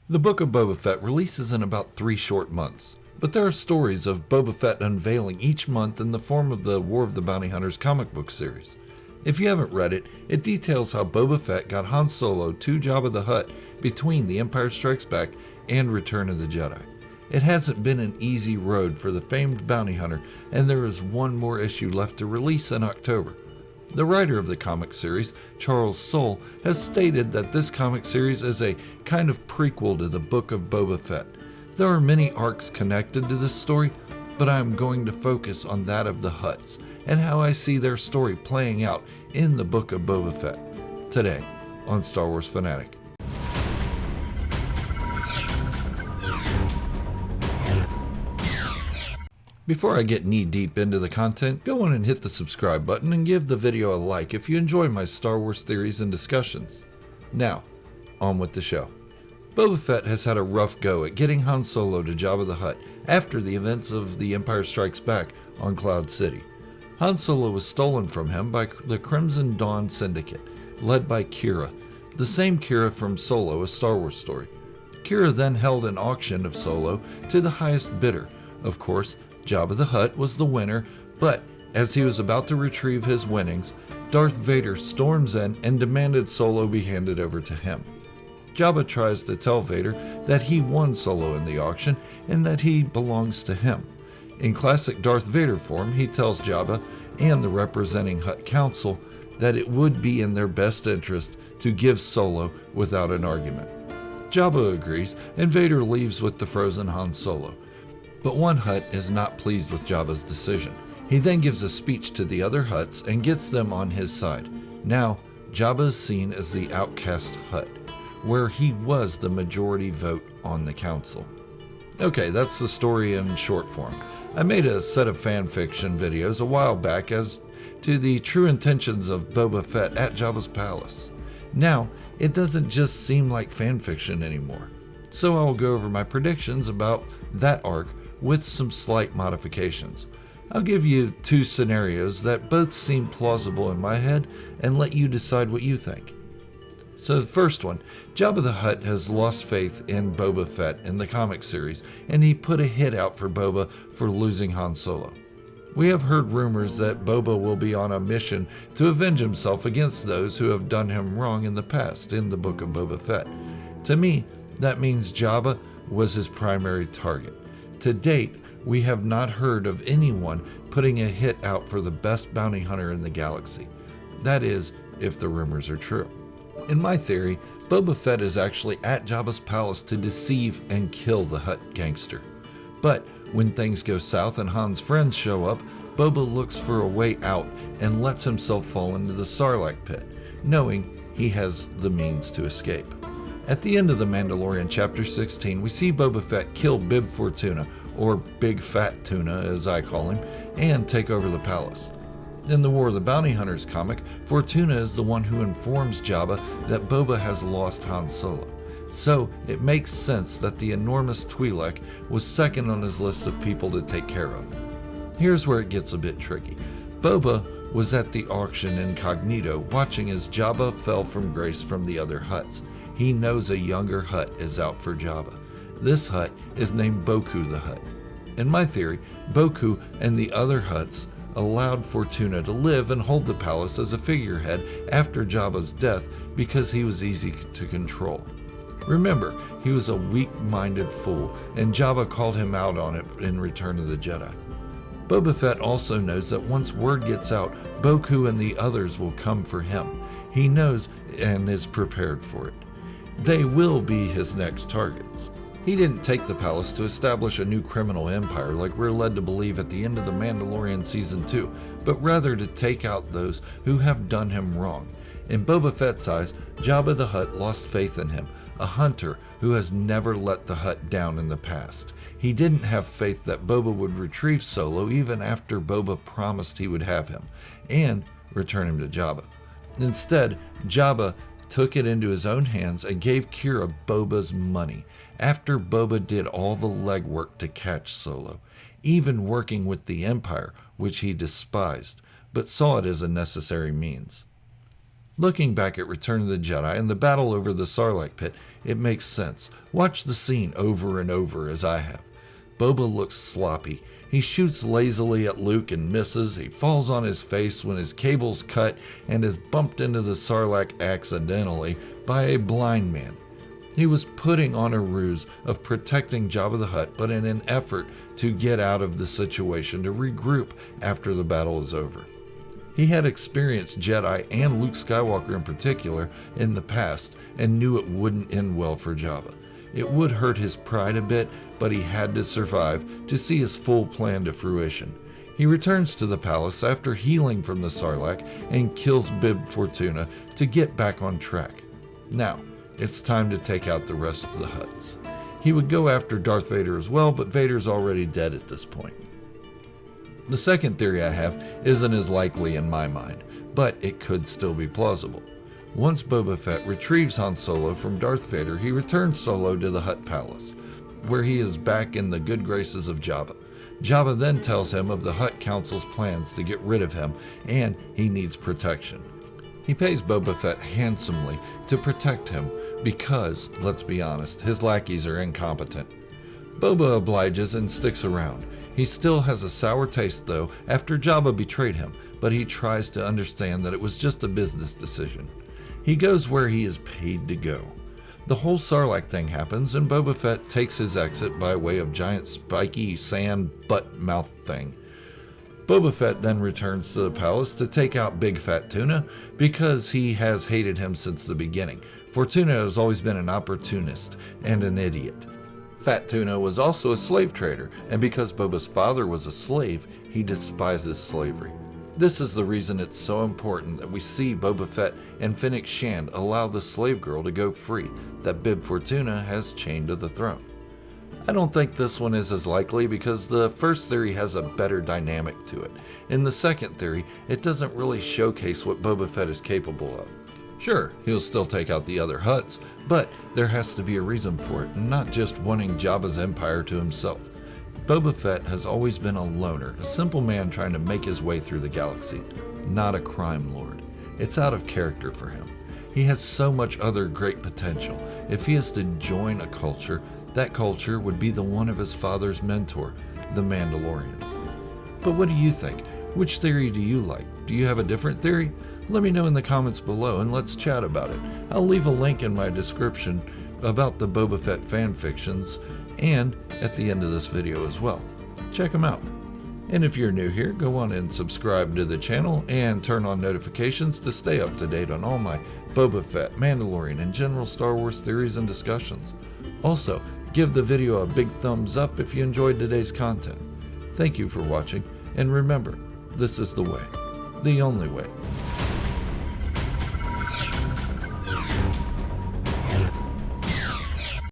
The Book of Boba Fett releases in about 3 short months, but there are stories of Boba Fett unveiling each month in the form of the War of the Bounty Hunters comic book series. If you haven't read it, it details how Boba Fett got Han Solo to Jabba the Hutt between The Empire Strikes Back and Return of the Jedi. It hasn't been an easy road for the famed bounty hunter, and there is one more issue left to release in October. The writer of the comic series, Charles Soule, has stated that this comic series is a kind of prequel to the Book of Boba Fett. There are many arcs connected to this story, but I am going to focus on that of the Hutts and how I see their story playing out in the Book of Boba Fett. Today on Star Wars Fanatic. Before I get knee-deep into the content, go on and hit the subscribe button and give the video a like if you enjoy my Star Wars theories and discussions. Now, on with the show. Boba Fett has had a rough go at getting Han Solo to Jabba the Hutt after the events of The Empire Strikes Back on Cloud City. Han Solo was stolen from him by the Crimson Dawn Syndicate, led by Kira, the same Kira from Solo: A Star Wars Story. Kira then held an auction of Solo to the highest bidder. Of course, Jabba the Hutt was the winner, but as he was about to retrieve his winnings, Darth Vader storms in and demanded Solo be handed over to him. Jabba tries to tell Vader that he won Solo in the auction and that he belongs to him. In classic Darth Vader form, he tells Jabba and the representing Hutt Council that it would be in their best interest to give Solo without an argument. Jabba agrees, and Vader leaves with the frozen Han Solo. But one Hutt is not pleased with Jabba's decision. He then gives a speech to the other Hutts and gets them on his side. Now, Jabba is seen as the outcast Hutt, where he was the majority vote on the council. Okay, that's the story in short form. I made a set of fan fiction videos a while back as to the true intentions of Boba Fett at Jabba's palace. Now, it doesn't just seem like fan fiction anymore. So I will go over my predictions about that arc with some slight modifications. I'll give you 2 scenarios that both seem plausible in my head and let you decide what you think. So the first one, Jabba the Hutt has lost faith in Boba Fett in the comic series, and he put a hit out for Boba for losing Han Solo. We have heard rumors that Boba will be on a mission to avenge himself against those who have done him wrong in the past in the Book of Boba Fett. To me, that means Jabba was his primary target. To date, we have not heard of anyone putting a hit out for the best bounty hunter in the galaxy. That is, if the rumors are true. In my theory, Boba Fett is actually at Jabba's palace to deceive and kill the Hutt gangster. But when things go south and Han's friends show up, Boba looks for a way out and lets himself fall into the Sarlacc pit, knowing he has the means to escape. At the end of The Mandalorian Chapter 16, we see Boba Fett kill Bib Fortuna, or Big Fat Tuna as I call him, and take over the palace. In the War of the Bounty Hunters comic, Fortuna is the one who informs Jabba that Boba has lost Han Solo. So it makes sense that the enormous Twi'lek was second on his list of people to take care of. Here's where it gets a bit tricky. Boba was at the auction incognito, watching as Jabba fell from grace from the other Hutts. He knows a younger Hutt is out for Jabba. This Hutt is named Bokku the Hutt. In my theory, Bokku and the other Hutts allowed Fortuna to live and hold the palace as a figurehead after Jabba's death because he was easy to control. Remember, he was a weak-minded fool, and Jabba called him out on it in Return of the Jedi. Boba Fett also knows that once word gets out, Bokku and the others will come for him. He knows and is prepared for it. They will be his next targets. He didn't take the palace to establish a new criminal empire like we're led to believe at the end of The Mandalorian Season 2, but rather to take out those who have done him wrong. In Boba Fett's eyes, Jabba the Hutt lost faith in him, a hunter who has never let the Hutt down in the past. He didn't have faith that Boba would retrieve Solo even after Boba promised he would have him, and return him to Jabba. Instead, Jabba took it into his own hands and gave Kira Boba's money, after Boba did all the legwork to catch Solo, even working with the Empire, which he despised, but saw it as a necessary means. Looking back at Return of the Jedi and the battle over the Sarlacc pit, it makes sense. Watch the scene over and over as I have. Boba looks sloppy. He shoots lazily at Luke and misses. He falls on his face when his cable's cut and is bumped into the Sarlacc accidentally by a blind man. He was putting on a ruse of protecting Jabba the Hutt, but in an effort to get out of the situation to regroup after the battle is over. He had experienced Jedi and Luke Skywalker in particular in the past and knew it wouldn't end well for Jabba. It would hurt his pride a bit, but he had to survive to see his full plan to fruition. He returns to the palace after healing from the Sarlacc and kills Bib Fortuna to get back on track. Now, it's time to take out the rest of the Hutts. He would go after Darth Vader as well, but Vader's already dead at this point. The second theory I have isn't as likely in my mind, but it could still be plausible. Once Boba Fett retrieves Han Solo from Darth Vader, he returns Solo to the Hutt Palace, where he is back in the good graces of Jabba. Jabba then tells him of the Hutt Council's plans to get rid of him, and he needs protection. He pays Boba Fett handsomely to protect him because, let's be honest, his lackeys are incompetent. Boba obliges and sticks around. He still has a sour taste though after Jabba betrayed him, but he tries to understand that it was just a business decision. He goes where he is paid to go. The whole Sarlacc thing happens and Boba Fett takes his exit by way of giant spiky sand butt mouth thing. Boba Fett then returns to the palace to take out Big Fat Tuna because he has hated him since the beginning. Fortuna has always been an opportunist and an idiot. Fat Tuna was also a slave trader, and because Boba's father was a slave, he despises slavery. This is the reason it's so important that we see Boba Fett and Fennec Shand allow the slave girl to go free that Bib Fortuna has chained to the throne. I don't think this one is as likely because the first theory has a better dynamic to it. In the second theory, it doesn't really showcase what Boba Fett is capable of. Sure, he'll still take out the other Hutts, but there has to be a reason for it, and not just wanting Jabba's empire to himself. Boba Fett has always been a loner, a simple man trying to make his way through the galaxy, not a crime lord. It's out of character for him. He has so much other great potential. If he is to join a culture, that culture would be the one of his father's mentor, the Mandalorians. But what do you think? Which theory do you like? Do you have a different theory? Let me know in the comments below and let's chat about it. I'll leave a link in my description about the Boba Fett fanfictions and at the end of this video as well. Check them out. And if you're new here, go on and subscribe to the channel and turn on notifications to stay up to date on all my Boba Fett, Mandalorian, and general Star Wars theories and discussions. Also, give the video a big thumbs up if you enjoyed today's content. Thank you for watching, and remember, this is the way, the only way.